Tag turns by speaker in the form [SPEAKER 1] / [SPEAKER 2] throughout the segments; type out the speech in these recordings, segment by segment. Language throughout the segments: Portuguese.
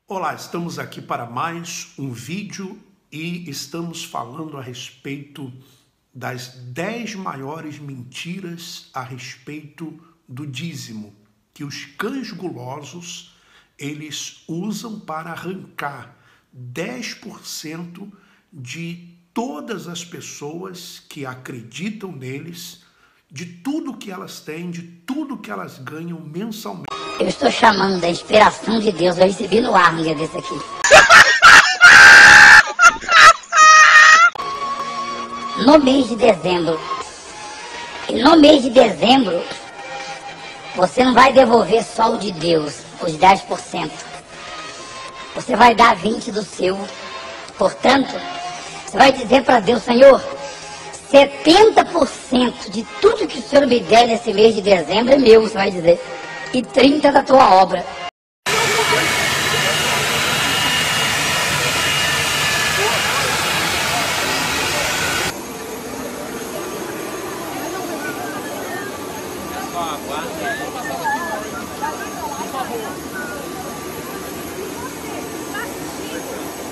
[SPEAKER 1] Olá, estamos aqui para mais um vídeo e estamos falando a respeito das 10 maiores mentiras a respeito do dízimo, que os cães gulosos eles usam para arrancar 10% de todas as pessoas que acreditam neles, de tudo que elas têm, de tudo que elas ganham mensalmente.
[SPEAKER 2] Eu estou chamando da inspiração de Deus, eu recebi no ar um dia desse aqui. No mês de dezembro, e no mês de dezembro, você não vai devolver só o de Deus, os 10%. Você vai dar 20% do seu. Portanto, você vai dizer para Deus, Senhor, 70% de tudo que o Senhor me der nesse mês de dezembro é meu, você vai dizer. E 30% da tua obra.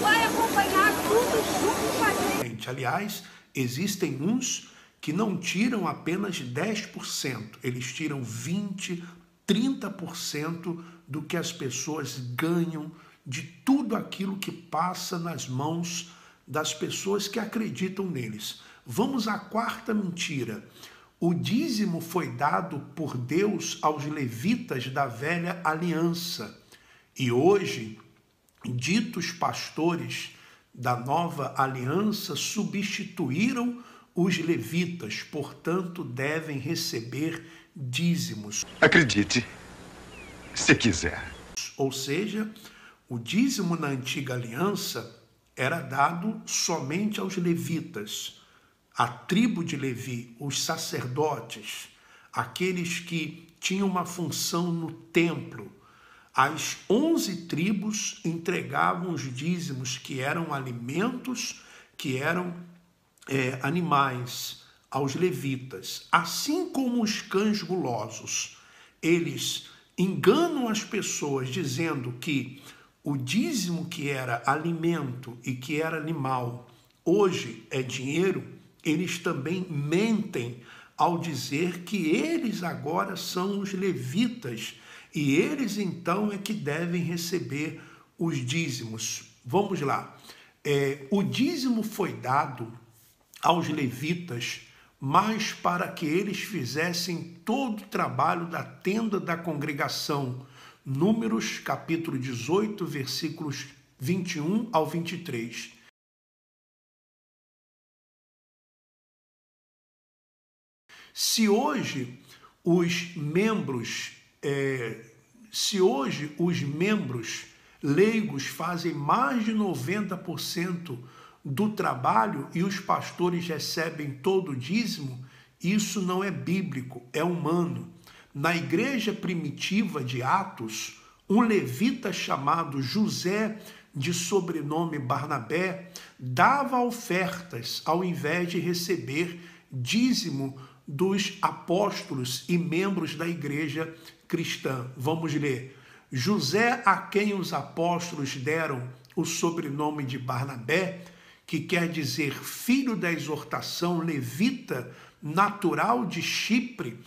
[SPEAKER 3] Vai acompanhar tudo junto com a gente.
[SPEAKER 1] Aliás, existem uns que não tiram apenas 10%, eles tiram 20%, 30% do que as pessoas ganham de tudo aquilo que passa nas mãos das pessoas que acreditam neles. Vamos à quarta mentira. O dízimo foi dado por Deus aos levitas da velha aliança. E hoje, ditos pastores da nova aliança substituíram os levitas, portanto, devem receber dízimos.
[SPEAKER 4] Acredite, se quiser.
[SPEAKER 1] Ou seja, o dízimo na antiga aliança era dado somente aos levitas, a tribo de Levi, os sacerdotes, aqueles que tinham uma função no templo. As 11 tribos entregavam os dízimos, que eram alimentos, que eram animais, aos levitas. Assim como os cães gulosos, eles enganam as pessoas dizendo que o dízimo, que era alimento e que era animal, hoje é dinheiro, eles também mentem ao dizer que eles agora são os levitas e eles então é que devem receber os dízimos. Vamos lá. O dízimo foi dado aos levitas, mas para que eles fizessem todo o trabalho da tenda da congregação. Números capítulo 18, versículos 21 ao 23. Se hoje os membros leigos fazem mais de 90% do trabalho e os pastores recebem todo o dízimo, isso não é bíblico, é humano. Na igreja primitiva de Atos, um levita chamado José, de sobrenome Barnabé, dava ofertas ao invés de receber dízimo dos apóstolos e membros da igreja cristã. Vamos ler. José, a quem os apóstolos deram o sobrenome de Barnabé, que quer dizer filho da exortação, levita, natural de Chipre,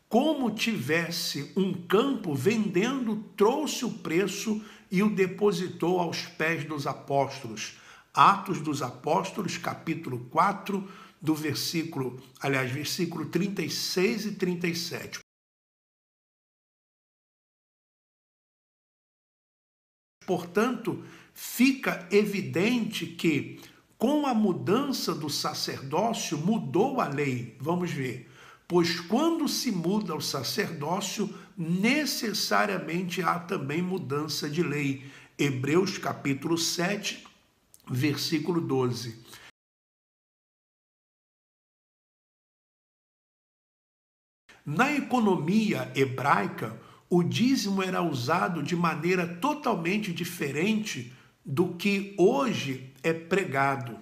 [SPEAKER 1] como tivesse um campo vendendo, trouxe o preço e o depositou aos pés dos apóstolos. Atos dos Apóstolos, capítulo 4, versículo 36 e 37. Portanto, fica evidente que com a mudança do sacerdócio mudou a lei. Vamos ver. Pois quando se muda o sacerdócio, necessariamente há também mudança de lei. Hebreus capítulo 7, versículo 12. Na economia hebraica, o dízimo era usado de maneira totalmente diferente do que hoje é pregado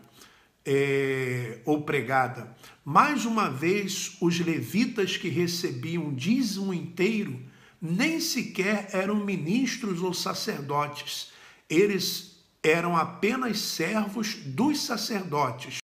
[SPEAKER 1] ou pregada. Mais uma vez, os levitas que recebiam dízimo inteiro nem sequer eram ministros ou sacerdotes. Eles eram apenas servos dos sacerdotes.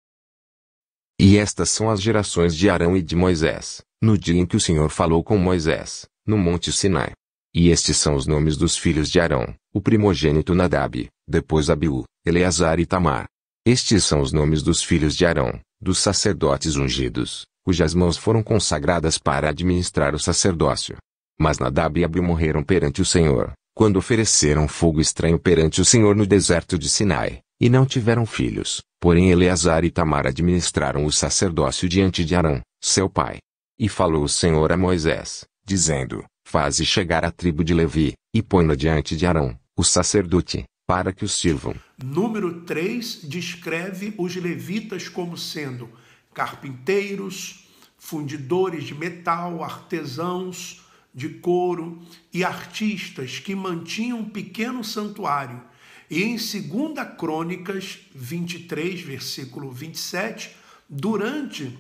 [SPEAKER 5] E estas são as gerações de Arão e de Moisés, no dia em que o Senhor falou com Moisés, no monte Sinai. E estes são os nomes dos filhos de Arão, o primogênito Nadab, depois Abiú, Eleazar e Tamar. Estes são os nomes dos filhos de Arão, dos sacerdotes ungidos, cujas mãos foram consagradas para administrar o sacerdócio. Mas Nadab e Abiú morreram perante o Senhor, quando ofereceram fogo estranho perante o Senhor no deserto de Sinai, e não tiveram filhos. Porém Eleazar e Tamar administraram o sacerdócio diante de Arão, seu pai. E falou o Senhor a Moisés, dizendo: Faze chegar a tribo de Levi, e põe-na diante de Arão, o sacerdote, para que os sirvam.
[SPEAKER 1] Número 3 descreve os levitas como sendo carpinteiros, fundidores de metal, artesãos de couro e artistas que mantinham um pequeno santuário. E em 2 Crônicas 23, versículo 27, durante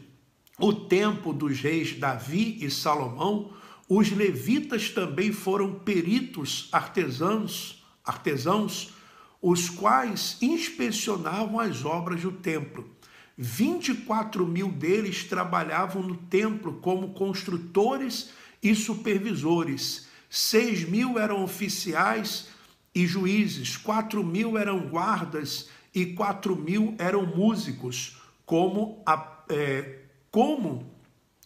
[SPEAKER 1] o tempo dos reis Davi e Salomão, os levitas também foram peritos artesãos, os quais inspecionavam as obras do templo. 24.000 deles trabalhavam no templo como construtores e supervisores. 6.000 eram oficiais e juízes, 4.000 eram guardas e 4.000 eram músicos, como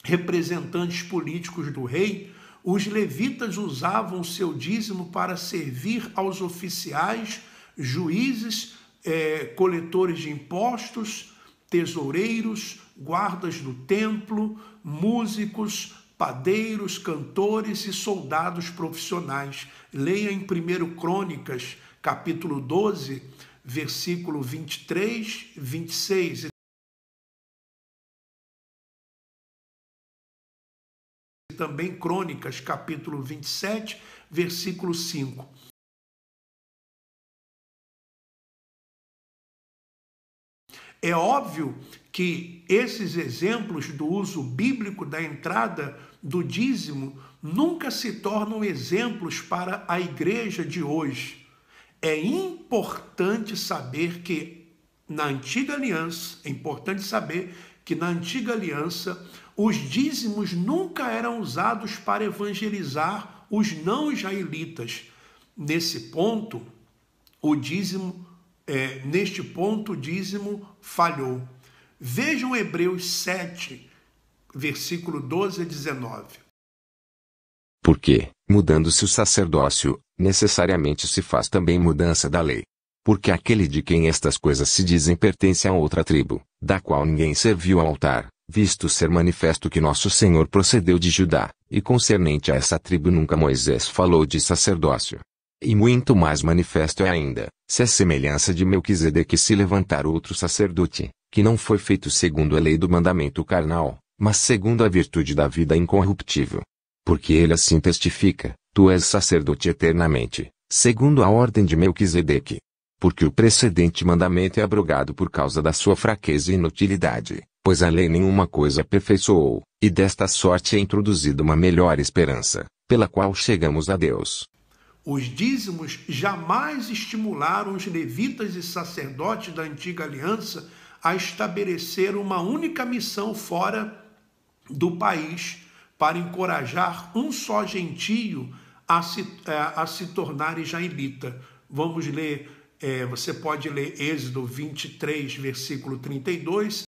[SPEAKER 1] representantes políticos do rei. Os levitas usavam seu dízimo para servir aos oficiais, juízes, coletores de impostos, tesoureiros, guardas do templo, músicos, padeiros, cantores e soldados profissionais. Leia em 1 Crônicas, capítulo 12, versículo 23, 26. E também Crônicas, capítulo 27, versículo 5. É óbvio que esses exemplos do uso bíblico da entrada do dízimo nunca se tornam exemplos para a igreja de hoje. É importante saber que na Antiga Aliança, os dízimos nunca eram usados para evangelizar os não israelitas. Neste ponto, o dízimo falhou. Vejam Hebreus 7, versículo 12 a 19.
[SPEAKER 5] Porque, mudando-se o sacerdócio, necessariamente se faz também mudança da lei. Porque aquele de quem estas coisas se dizem pertence a outra tribo, da qual ninguém serviu ao altar, visto ser manifesto que nosso Senhor procedeu de Judá, e concernente a essa tribo nunca Moisés falou de sacerdócio. E muito mais manifesto é ainda, se a semelhança de Melquisedeque se levantar outro sacerdote, que não foi feito segundo a lei do mandamento carnal, mas segundo a virtude da vida incorruptível. Porque ele assim testifica: tu és sacerdote eternamente, segundo a ordem de Melquisedeque. Porque o precedente mandamento é abrogado por causa da sua fraqueza e inutilidade, pois a lei nenhuma coisa aperfeiçoou, e desta sorte é introduzida uma melhor esperança, pela qual chegamos a Deus.
[SPEAKER 1] Os dízimos jamais estimularam os levitas e sacerdotes da antiga aliança a estabelecer uma única missão fora do país para encorajar um só gentio a se tornar israelita. Vamos ler, você pode ler Êxodo 23, versículo 32.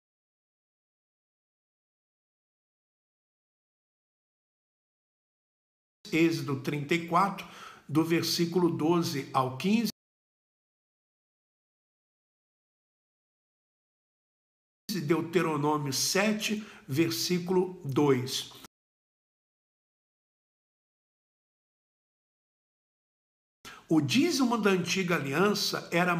[SPEAKER 1] Êxodo 34, do versículo 12 ao 15. Deuteronômio 7, versículo 2. O dízimo da antiga aliança era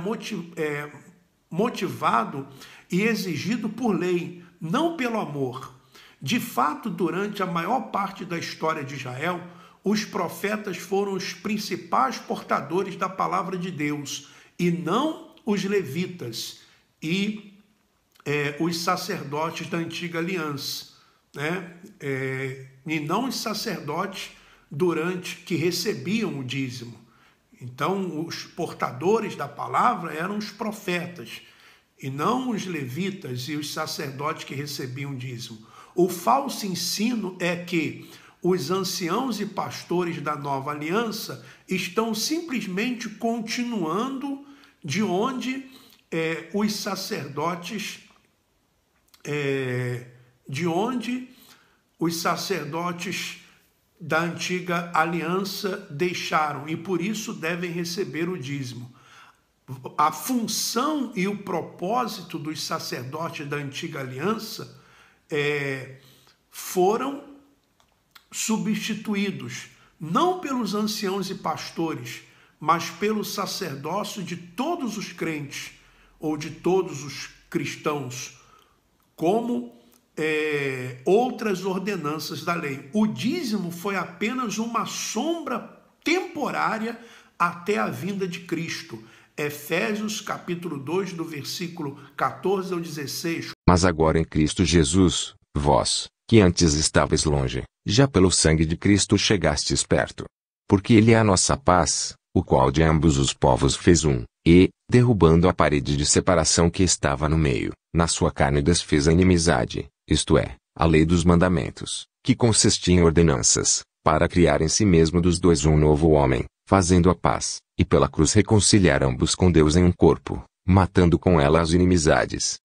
[SPEAKER 1] motivado e exigido por lei, não pelo amor. De fato, durante a maior parte da história de Israel, os profetas foram os principais portadores da palavra de Deus, e não os levitas e os sacerdotes da antiga aliança, né? E não os sacerdotes que recebiam o dízimo. Então, os portadores da palavra eram os profetas, e não os levitas e os sacerdotes que recebiam o dízimo. O falso ensino é que os anciãos e pastores da nova aliança estão simplesmente continuando de onde os sacerdotes da antiga aliança deixaram, e por isso devem receber o dízimo. A função e o propósito dos sacerdotes da antiga aliança foram substituídos, não pelos anciãos e pastores, mas pelo sacerdócio de todos os crentes, ou de todos os cristãos, como outras ordenanças da lei. O dízimo foi apenas uma sombra temporária até a vinda de Cristo. Efésios capítulo 2, do versículo 14 ao 16.
[SPEAKER 5] Mas agora em Cristo Jesus, vós, que antes estáveis longe, já pelo sangue de Cristo chegastes perto. Porque ele é a nossa paz, o qual de ambos os povos fez um, e, derrubando a parede de separação que estava no meio, na sua carne desfez a inimizade, isto é, a lei dos mandamentos, que consistia em ordenanças, para criar em si mesmo dos dois um novo homem, fazendo a paz, e pela cruz reconciliar ambos com Deus em um corpo, matando com ela as inimizades.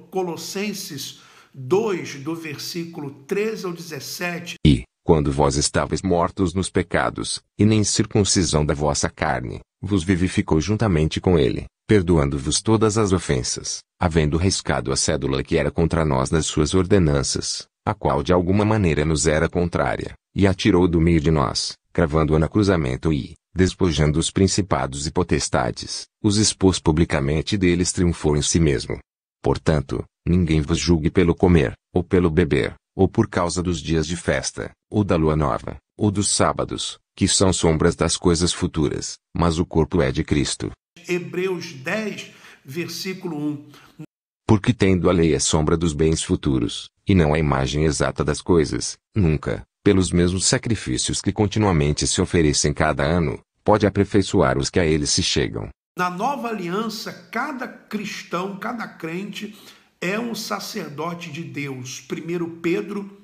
[SPEAKER 1] Colossenses 2, do versículo 13 ao 17.
[SPEAKER 5] E, quando vós estáveis mortos nos pecados, e na incircuncisão da vossa carne, vos vivificou juntamente com ele, perdoando-vos todas as ofensas, havendo riscado a cédula que era contra nós das suas ordenanças, a qual de alguma maneira nos era contrária, e a tirou do meio de nós, cravando-a na cruzamento e, despojando os principados e potestades, os expôs publicamente e deles triunfou em si mesmo. Portanto, ninguém vos julgue pelo comer, ou pelo beber, ou por causa dos dias de festa, ou da lua nova, ou dos sábados, que são sombras das coisas futuras, mas o corpo é de Cristo.
[SPEAKER 1] Hebreus 10, versículo 1.
[SPEAKER 5] Porque tendo a lei a sombra dos bens futuros, e não a imagem exata das coisas, nunca, pelos mesmos sacrifícios que continuamente se oferecem cada ano, pode aperfeiçoar os que a eles se chegam.
[SPEAKER 1] Na nova aliança, cada cristão, cada crente é um sacerdote de Deus. 1 Pedro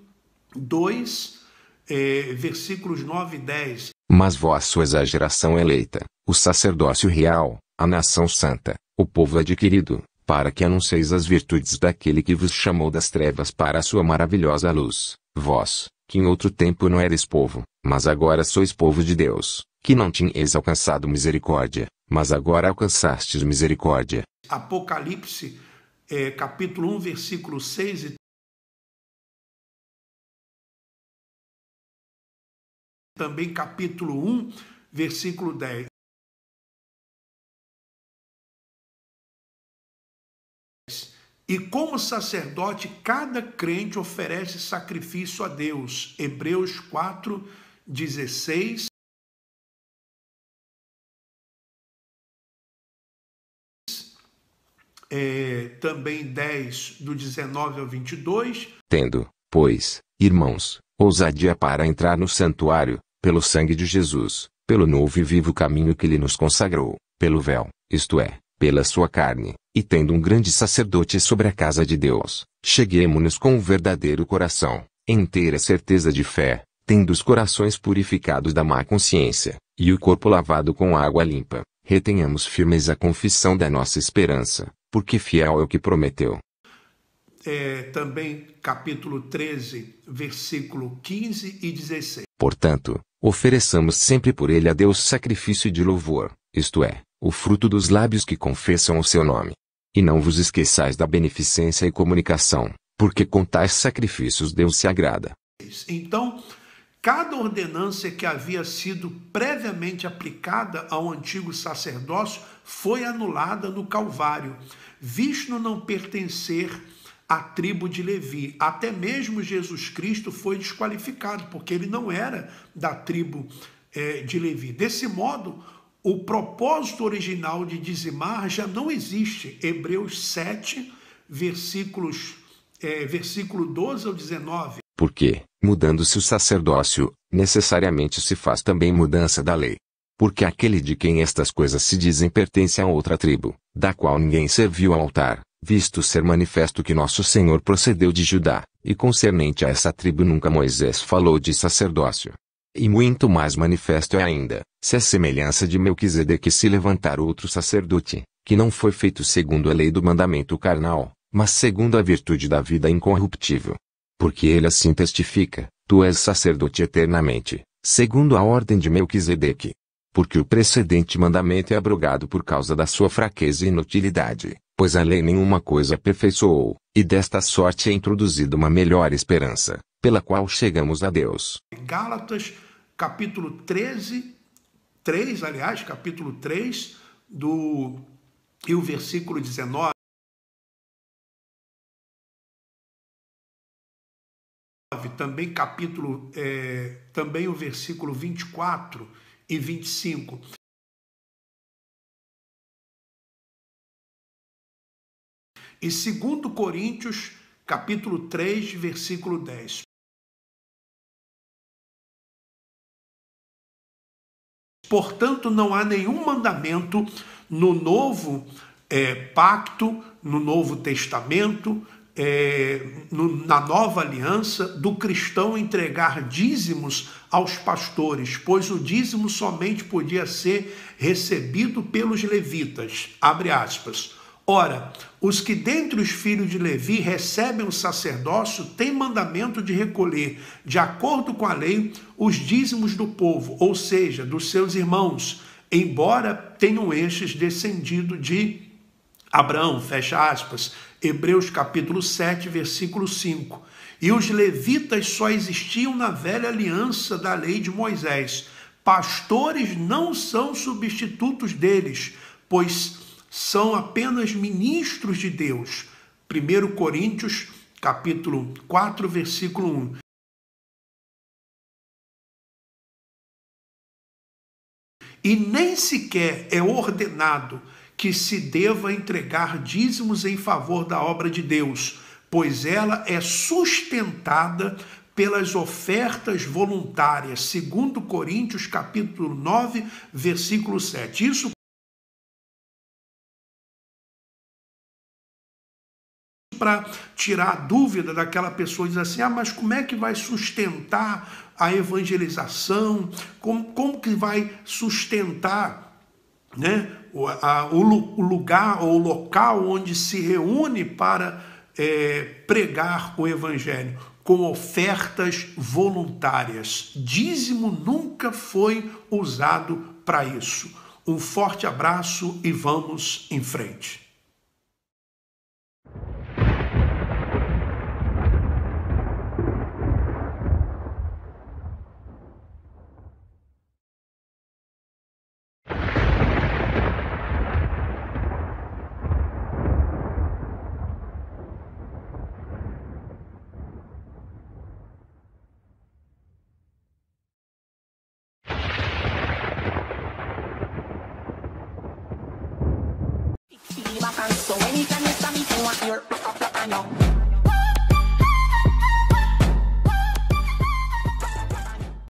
[SPEAKER 1] 2, versículos 9 e 10.
[SPEAKER 5] Mas vós sois a geração eleita, o sacerdócio real, a nação santa, o povo adquirido, para que anuncieis as virtudes daquele que vos chamou das trevas para a sua maravilhosa luz. Vós, que em outro tempo não erais povo, mas agora sois povo de Deus, que não tinhais alcançado misericórdia, mas agora alcançastes misericórdia.
[SPEAKER 1] Apocalipse, capítulo 1, versículo 6 e também capítulo 1, versículo 10. E como sacerdote, cada crente oferece sacrifício a Deus. Hebreus 4, 16. Também 10, do 19 ao 22.
[SPEAKER 5] Tendo, pois, irmãos, ousadia para entrar no santuário, pelo sangue de Jesus, pelo novo e vivo caminho que ele nos consagrou, pelo véu, isto é, pela sua carne, e tendo um grande sacerdote sobre a casa de Deus, cheguemo-nos com um verdadeiro coração, em inteira certeza de fé, tendo os corações purificados da má consciência, e o corpo lavado com água limpa, retenhamos firmes a confissão da nossa esperança, porque fiel é o que prometeu.
[SPEAKER 1] Também capítulo 13, versículo 15 e 16.
[SPEAKER 5] Portanto, ofereçamos sempre por ele a Deus sacrifício de louvor, isto é, o fruto dos lábios que confessam o seu nome. E não vos esqueçais da beneficência e comunicação, porque com tais sacrifícios Deus se agrada.
[SPEAKER 1] Então, cada ordenança que havia sido previamente aplicada ao antigo sacerdócio foi anulada no Calvário, visto não pertencer a tribo de Levi. Até mesmo Jesus Cristo foi desqualificado, porque ele não era da tribo de Levi. Desse modo, o propósito original de dizimar já não existe. Hebreus 7, versículo 12 ao 19.
[SPEAKER 5] Porque, mudando-se o sacerdócio, necessariamente se faz também mudança da lei. Porque aquele de quem estas coisas se dizem pertence a outra tribo, da qual ninguém serviu ao altar, visto ser manifesto que nosso Senhor procedeu de Judá, e concernente a essa tribo nunca Moisés falou de sacerdócio. E muito mais manifesto é ainda, se a semelhança de Melquisedeque se levantar outro sacerdote, que não foi feito segundo a lei do mandamento carnal, mas segundo a virtude da vida incorruptível. Porque ele assim testifica, tu és sacerdote eternamente, segundo a ordem de Melquisedeque. Porque o precedente mandamento é abrogado por causa da sua fraqueza e inutilidade, pois a lei nenhuma coisa aperfeiçoou, e desta sorte é introduzida uma melhor esperança, pela qual chegamos a Deus.
[SPEAKER 1] Gálatas, capítulo 3, e o versículo 19. Também o versículo 24 e 25. E 2 Coríntios, capítulo 3, versículo 10. Portanto, não há nenhum mandamento no novo pacto, no Novo Testamento, na nova aliança, do cristão entregar dízimos aos pastores, pois o dízimo somente podia ser recebido pelos levitas. Abre aspas. Ora, os que dentre os filhos de Levi recebem o sacerdócio têm mandamento de recolher, de acordo com a lei, os dízimos do povo, ou seja, dos seus irmãos, embora tenham estes descendido de Abraão, fecha aspas, Hebreus capítulo 7, versículo 5. E os levitas só existiam na velha aliança da lei de Moisés. Pastores não são substitutos deles, pois são apenas ministros de Deus. 1 Coríntios capítulo 4, versículo 1. E nem sequer é ordenado que se deva entregar dízimos em favor da obra de Deus, pois ela é sustentada pelas ofertas voluntárias, 2 Coríntios capítulo 9, versículo 7. Isso para tirar a dúvida daquela pessoa, diz assim, mas como é que vai sustentar a evangelização? Como que vai sustentar, né, o lugar ou o local onde se reúne para pregar o evangelho? Com ofertas voluntárias. Dízimo nunca foi usado para isso. Um forte abraço e vamos em frente.
[SPEAKER 6] So anytime you stop me, you want your